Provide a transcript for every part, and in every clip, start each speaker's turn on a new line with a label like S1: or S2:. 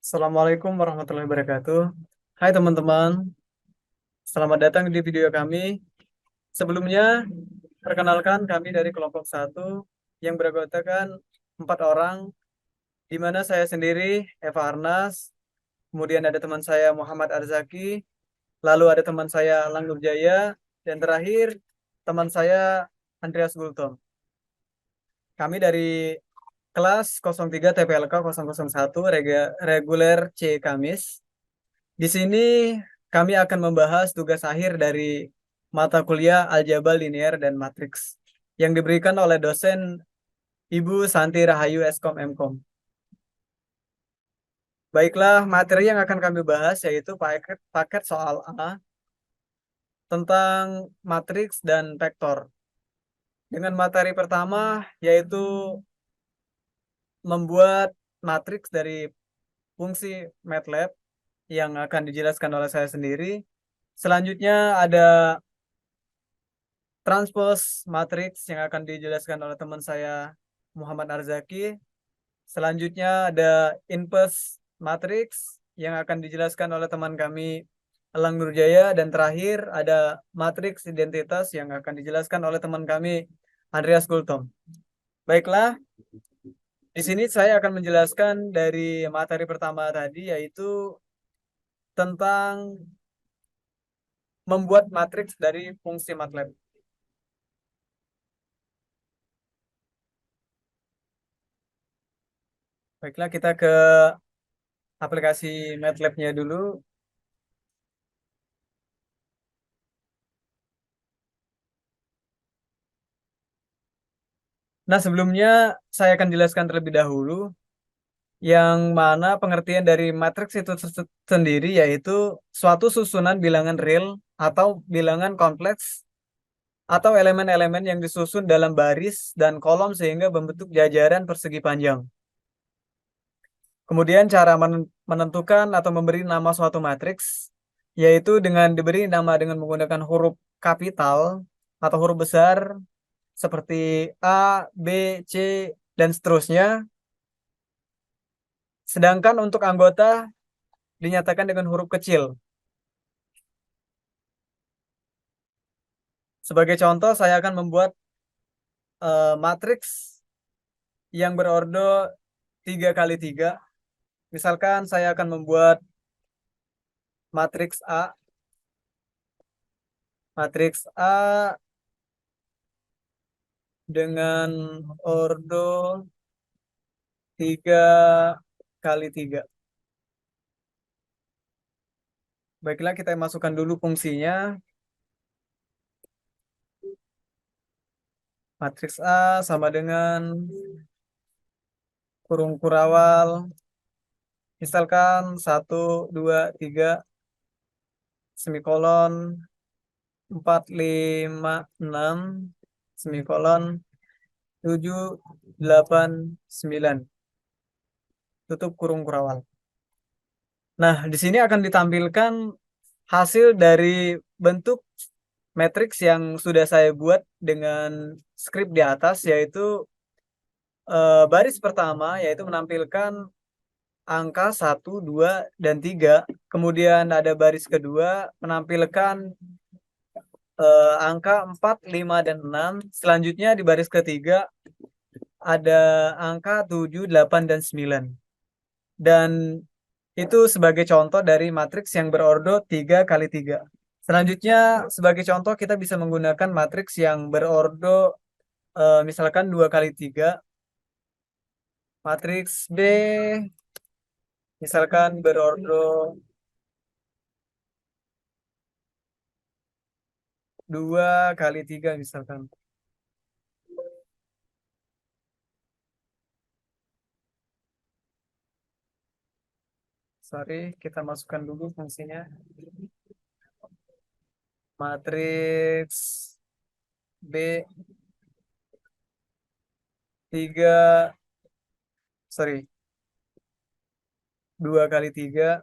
S1: Assalamualaikum warahmatullahi wabarakatuh. Hai teman-teman, selamat datang di video kami. Sebelumnya, perkenalkan kami dari kelompok satu yang beranggotakan 4 orang, di mana saya sendiri, Eva Arnas, kemudian ada teman saya Muhammad Arzaki, lalu ada teman saya Langgur Jaya, dan terakhir teman saya Andreas Gultom. Kami dari kelas 03 TPLK 001 reguler C Kamis. Di sini kami akan membahas tugas akhir dari mata kuliah Aljabar Linear dan Matriks yang diberikan oleh dosen Ibu Santi Rahayu Eskom Mkom. Baiklah, materi yang akan kami bahas yaitu paket soal A tentang matriks dan vektor. Dengan materi pertama yaitu membuat matriks dari fungsi MATLAB yang akan dijelaskan oleh saya sendiri. Selanjutnya ada transpose matriks yang akan dijelaskan oleh teman saya Muhammad Arzaki. Selanjutnya ada inverse matriks yang akan dijelaskan oleh teman kami Elang Nurjaya, dan terakhir ada matriks identitas yang akan dijelaskan oleh teman kami Andreas Gultom. Baiklah, di sini saya akan menjelaskan dari materi pertama tadi yaitu tentang membuat matriks dari fungsi MATLAB. Baiklah, kita ke aplikasi MATLAB-nya dulu. Nah, sebelumnya saya akan jelaskan terlebih dahulu yang mana pengertian dari matriks itu sendiri yaitu suatu susunan bilangan real atau bilangan kompleks atau elemen-elemen yang disusun dalam baris dan kolom sehingga membentuk jajaran persegi panjang. Kemudian cara menentukan atau memberi nama suatu matriks yaitu dengan diberi nama dengan menggunakan huruf kapital atau huruf besar seperti A, B, C, dan seterusnya. Sedangkan untuk anggota dinyatakan dengan huruf kecil. Sebagai contoh, saya akan membuat matriks yang berordo 3 kali 3. Misalkan saya akan membuat matriks A. Matriks A dengan ordo 3 kali 3. Baiklah, kita masukkan dulu fungsinya. Matriks A sama dengan kurung kurawal. Misalkan 1, 2, 3, semikolon, 4, 5, 6, semikolon, 7, 8, 9. Tutup kurung kurawal. Nah, di sini akan ditampilkan hasil dari bentuk matriks yang sudah saya buat dengan skrip di atas, yaitu baris pertama yaitu menampilkan angka 1, 2, dan 3. Kemudian ada baris kedua menampilkan angka 4, 5, dan 6. Selanjutnya di baris ketiga ada angka 7, 8, dan 9. Dan itu sebagai contoh dari matriks yang berordo 3 kali 3. Selanjutnya sebagai contoh kita bisa menggunakan matriks yang berordo misalkan 2 kali 3. Matriks B misalkan berordo 2 kali 3 misalkan. Sorry, kita masukkan dulu fungsinya. Matriks B 3, sorry, 2 kali 3.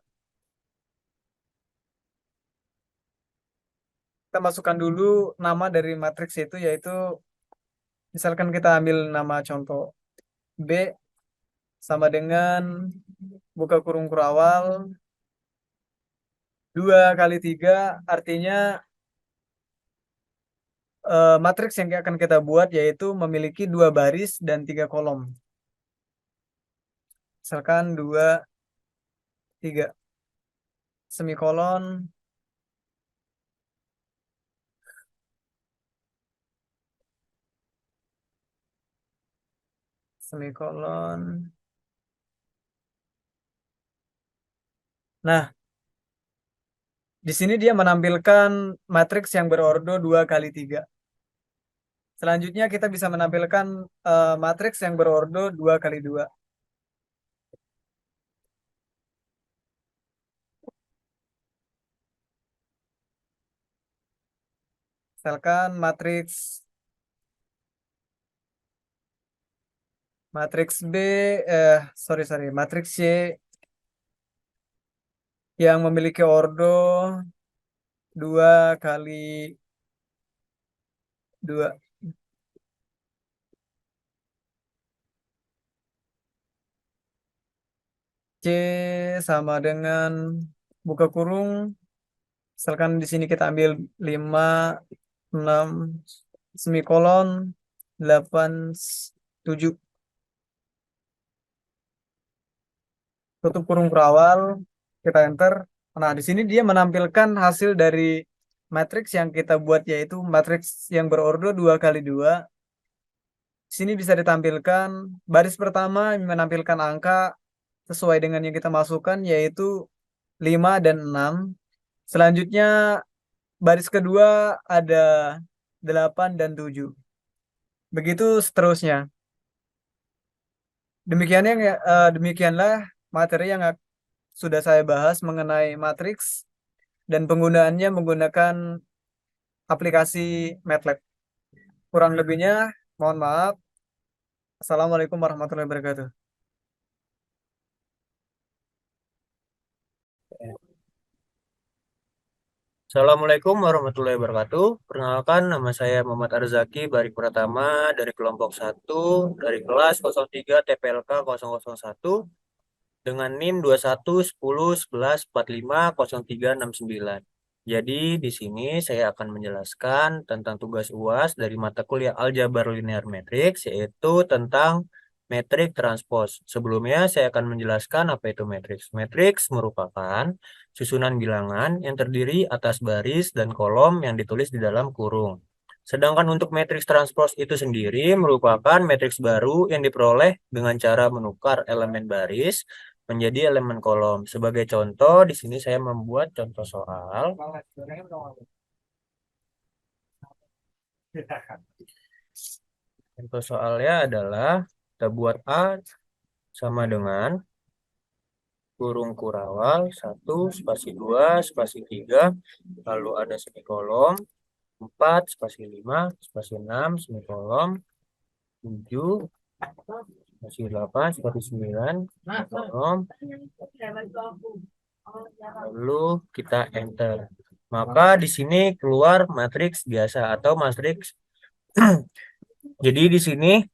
S1: Kita masukkan dulu nama dari matriks itu, yaitu misalkan kita ambil nama contoh B sama dengan buka kurung kurawal, 2 kali 3 artinya matriks yang akan kita buat yaitu memiliki 2 baris dan 3 kolom. Misalkan 2, 3, semikolon, semikolon. Nah, di sini dia menampilkan matriks yang berordo 2 kali 3. Selanjutnya kita bisa menampilkan matriks yang berordo 2 kali 2. Misalkan matriks B, matriks Y yang memiliki ordo 2 kali 2. C sama dengan buka kurung. Misalkan di sini kita ambil 5, 6, semikolon, 8, 7. Tutup kurung perawal, kita enter. Nah, di sini dia menampilkan hasil dari matriks yang kita buat yaitu matriks yang berordo 2 kali 2. Di sini bisa ditampilkan baris pertama menampilkan angka sesuai dengan yang kita masukkan yaitu 5 dan 6. Selanjutnya baris kedua ada 8 dan 7. Begitu seterusnya. Demikianlah materi yang sudah saya bahas mengenai matriks dan penggunaannya menggunakan aplikasi MATLAB. Kurang lebihnya, mohon maaf. Assalamualaikum warahmatullahi wabarakatuh.
S2: Assalamualaikum warahmatullahi wabarakatuh. Perkenalkan, nama saya Muhammad Arzaki Barik Pratama dari kelompok 1 dari kelas 03 TPLK 001 dengan NIM 211011450369. Jadi di sini saya akan menjelaskan tentang tugas UAS dari mata kuliah Aljabar Linear Matrix yaitu tentang metrik transpos. Sebelumnya saya akan menjelaskan apa itu matriks. Matriks merupakan susunan bilangan yang terdiri atas baris dan kolom yang ditulis di dalam kurung. Sedangkan untuk matriks transpos itu sendiri merupakan matriks baru yang diperoleh dengan cara menukar elemen baris menjadi elemen kolom. Sebagai contoh, di sini saya membuat contoh soal. Contoh soalnya adalah kita buat A sama dengan kurung kurawal 1 spasi 2 spasi 3 lalu ada semikolom 4 spasi 5 spasi 6 semikolom 7 spasi 8 spasi 9 semikolom lalu kita enter. Maka di sini keluar matriks biasa atau matriks. Jadi di sini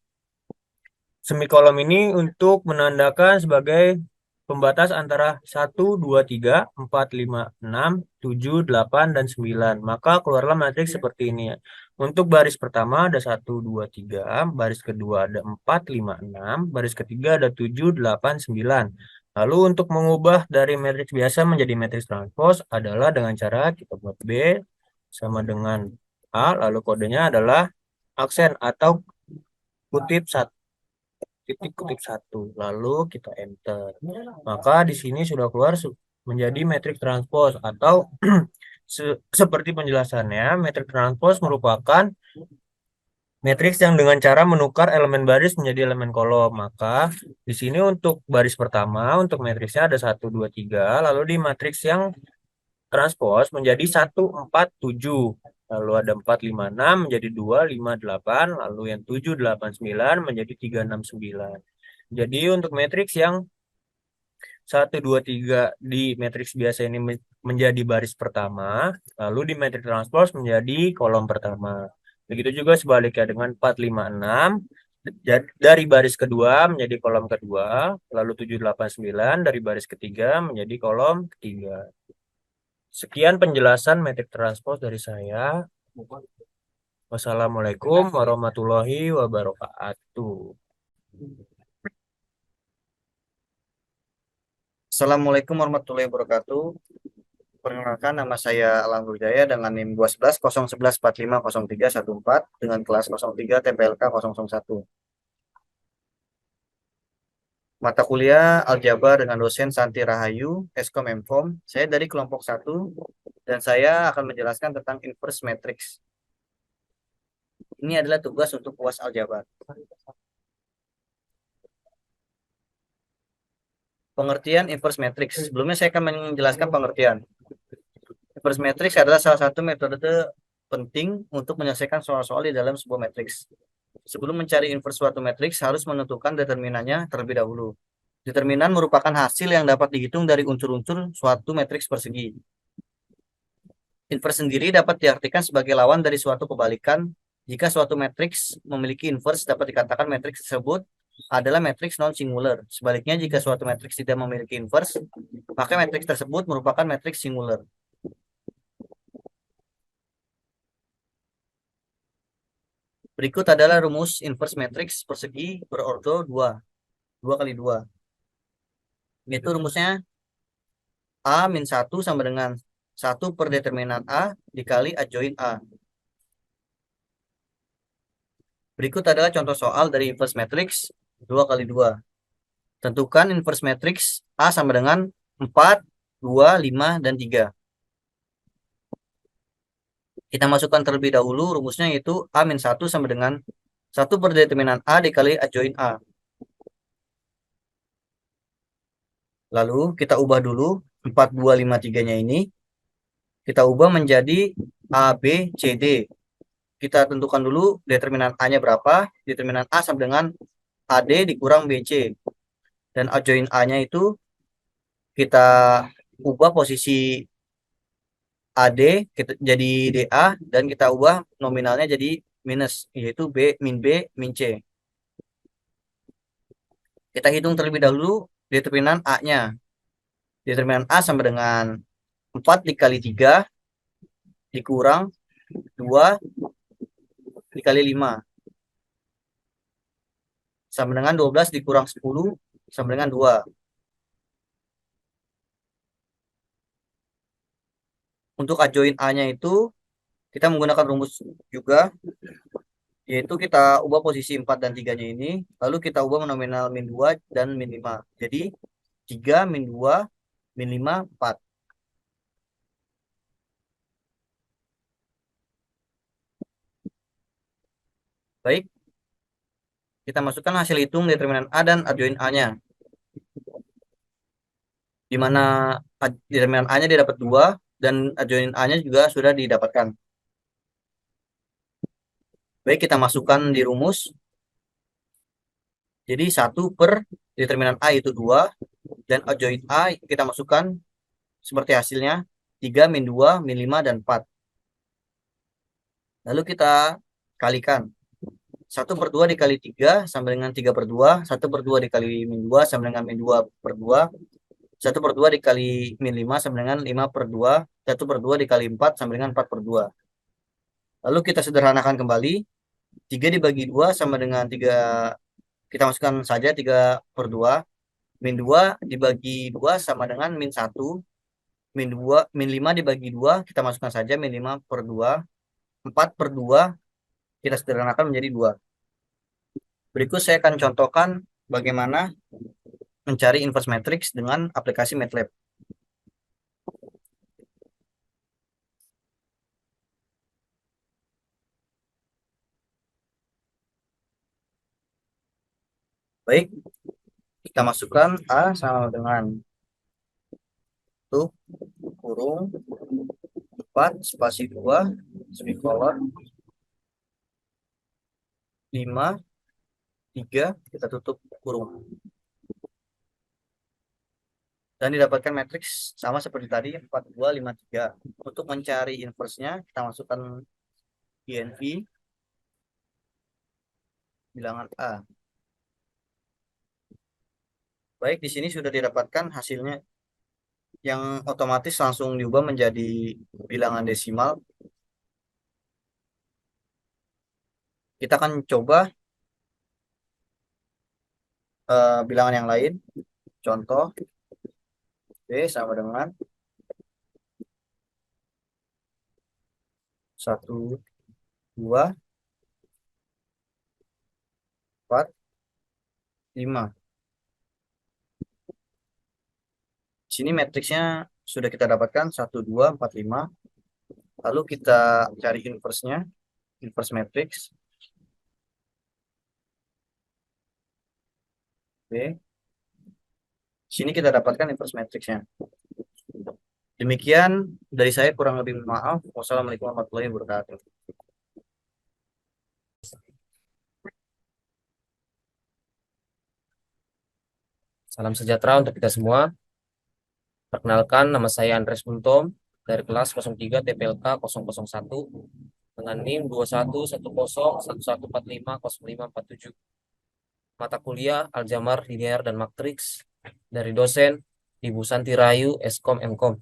S2: semikolom ini untuk menandakan sebagai pembatas antara 1, 2, 3, 4, 5, 6, 7, 8, dan 9. Maka keluarlah matriks seperti ini ya. Untuk baris pertama ada 1, 2, 3. Baris kedua ada 4, 5, 6. Baris ketiga ada 7, 8, 9. Lalu untuk mengubah dari matriks biasa menjadi matriks transpos adalah dengan cara kita buat B sama dengan A. Lalu kodenya adalah aksen atau kutip 1 titik kutip 1 lalu kita enter maka di sini sudah keluar menjadi metrik transpos atau seperti penjelasannya metrik transpos merupakan matriks yang dengan cara menukar elemen baris menjadi elemen kolom maka di sini untuk baris pertama untuk matriksnya ada 1 2 3 lalu di matriks yang transpos menjadi 1 4 7 lalu ada 4 5 6 menjadi 2 5 8 lalu yang 7 8 9 menjadi 3 6 9. Jadi untuk matriks yang 1 2 3 di matriks biasa ini menjadi baris pertama, lalu di matriks transpose menjadi kolom pertama. Begitu juga sebaliknya dengan 4 5 6 Dari baris kedua menjadi kolom kedua, lalu 789 dari baris ketiga menjadi kolom ketiga. Sekian penjelasan metrik transpose dari saya. Wassalamualaikum warahmatullahi wabarakatuh.
S3: Assalamualaikum warahmatullahi wabarakatuh. Perkenalkan, nama saya Alang Nurjaya dengan NIM 211 011 45 0314 dengan kelas 03 TPLK 001. Mata kuliah Aljabar dengan dosen Santi Rahayu, Eskom Infom. Saya dari kelompok 1 dan saya akan menjelaskan tentang inverse matrix. Ini adalah tugas untuk UAS Aljabar. Pengertian inverse matrix. Sebelumnya saya akan menjelaskan pengertian. Inverse matrix adalah salah satu metode penting untuk menyelesaikan soal-soal di dalam sebuah matriks. Sebelum mencari inverse suatu matriks, harus menentukan determinannya terlebih dahulu. Determinan merupakan hasil yang dapat dihitung dari unsur-unsur suatu matriks persegi. Inverse sendiri dapat diartikan sebagai lawan dari suatu kebalikan. Jika suatu matriks memiliki inverse, dapat dikatakan matriks tersebut adalah matriks non-singular. Sebaliknya, jika suatu matriks tidak memiliki inverse, maka matriks tersebut merupakan matriks singular. Berikut adalah rumus inverse matriks persegi berordo 2. 2 kali 2. Itu rumusnya A min 1 sama dengan 1 per determinan A dikali adjoin A. Berikut adalah contoh soal dari inverse matrix 2 kali 2. Tentukan inverse matrix A sama dengan 4, 2, 5, dan 3. Kita masukkan terlebih dahulu rumusnya, yaitu A min 1 sama dengan 1 per determinan A dikali adjoin A. Lalu kita ubah dulu 4, 2, 5, 3-nya ini. Kita ubah menjadi A, B, C, D. Kita tentukan dulu determinan A-nya berapa. Determinan A sama dengan AD dikurang BC. Dan adjoin A-nya itu kita ubah posisi AD jadi DA, dan kita ubah nominalnya jadi minus, yaitu B min C. Kita hitung terlebih dahulu determinan A-nya. Determinan A sama dengan 4 dikali 3 dikurang 2 dikali 5 sama dengan 12 dikurang 10 sama dengan 2. Untuk adjoin A-nya itu kita menggunakan rumus juga, yaitu kita ubah posisi 4 dan 3-nya ini, lalu kita ubah nominal min 2 dan min 5. Jadi 3 min 2 min 5, 4. Baik, kita masukkan hasil hitung determinan A dan adjoin A-nya. Di mana determinan A-nya dia dapat 2 dan adjoin A-nya juga sudah didapatkan. Baik, kita masukkan di rumus. Jadi 1 per determinan A itu 2, dan adjoin A kita masukkan seperti hasilnya 3 min 2 min 5 dan 4. Lalu kita kalikan. 1 per 2 dikali 3 sama dengan 3 per 2. 1 per 2 dikali min 2 sama dengan min 2 per 2. 1 per 2 dikali min 5 sama dengan 5 per 2. 1 per 2 dikali 4 sama dengan 4 per 2. Lalu kita sederhanakan kembali. 3 dibagi 2 sama dengan 3. Kita masukkan saja 3 per 2. Min 2 dibagi 2 sama dengan min 1. Min 2, min 5 dibagi 2. Kita masukkan saja min 5 per 2. 4 per 2 kita sederhanakan menjadi 2. Berikut saya akan contohkan bagaimana mencari inverse matrix dengan aplikasi MATLAB. Baik, kita masukkan A sama dengan tuh kurung 4 spasi 2 semikolon 5 3, kita tutup kurung. Dan didapatkan matriks sama seperti tadi 4, 2, 5, 3. Untuk mencari inverse-nya kita masukkan INV. bilangan A. Baik, di sini sudah didapatkan hasilnya yang otomatis langsung diubah menjadi bilangan desimal. Kita akan coba bilangan yang lain. Contoh B sama dengan 1, 2, 4, 5. Di sini matriksnya sudah kita dapatkan 1, 2, 4, 5. Lalu kita cari inverse-nya, inverse matrix B. Di sini kita dapatkan inverse matrixnya. Demikian dari saya, kurang lebih maaf. Wassalamualaikum warahmatullahi wabarakatuh.
S4: Salam sejahtera untuk kita semua. Perkenalkan, nama saya Andres Untom dari kelas 03 TPLK 001 dengan NIM 211011450547. Mata kuliah Aljabar Linear dan Matriks dari dosen Ibu Santi Rayu, Eskom Mkom.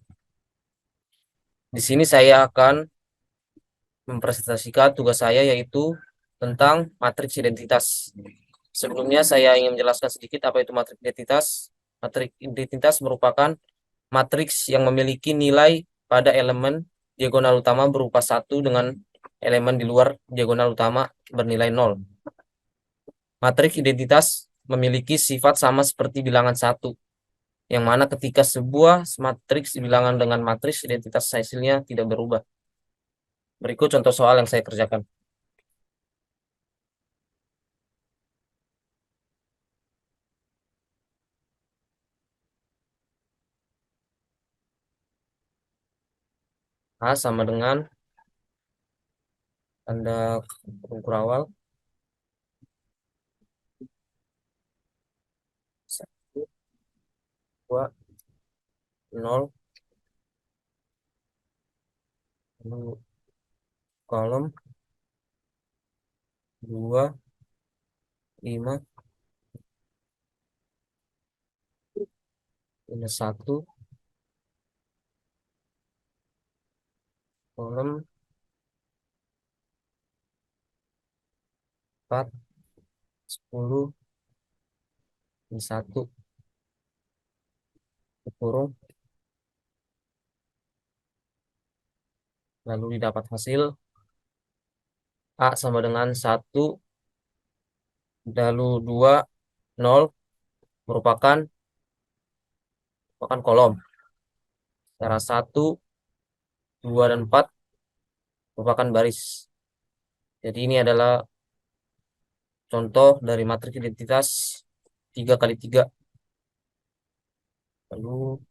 S4: Di sini saya akan mempresentasikan tugas saya, yaitu tentang matriks identitas. Sebelumnya saya ingin menjelaskan sedikit apa itu matriks identitas. Matriks identitas merupakan matriks yang memiliki nilai pada elemen diagonal utama berupa 1 dengan elemen di luar diagonal utama bernilai 0. Matriks identitas memiliki sifat sama seperti bilangan 1, yang mana ketika sebuah matriks bilangan dengan matriks identitas hasilnya tidak berubah. Berikut contoh soal yang saya kerjakan. A sama dengan tanda ukur awal 1, 2, 0, lalu kolom 2, 5, minus 1, kolom 4, 10, minus 1, kurung, lalu didapat hasil A sama dengan 1, lalu 2, 0 merupakan kolom. Secara 1, 2, dan 4 merupakan baris. Jadi ini adalah contoh dari matriks identitas 3 kali 3. Lalu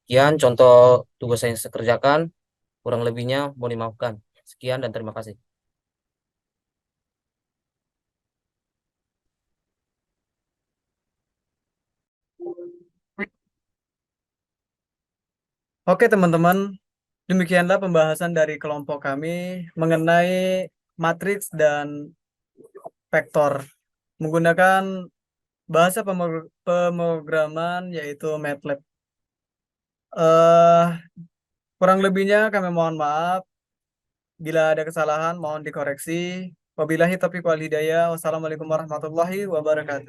S4: sekian contoh tugas yang saya kerjakan. Kurang lebihnya mohon dimaafkan. Sekian dan terima kasih.
S1: Oke teman-teman, demikianlah pembahasan dari kelompok kami mengenai matriks dan vektor menggunakan bahasa pemrograman yaitu MATLAB. eh Kurang lebihnya kami mohon maaf. Bila ada kesalahan mohon dikoreksi. Wabillahi taufiq wal hidayah. Wassalamualaikum warahmatullahi wabarakatuh.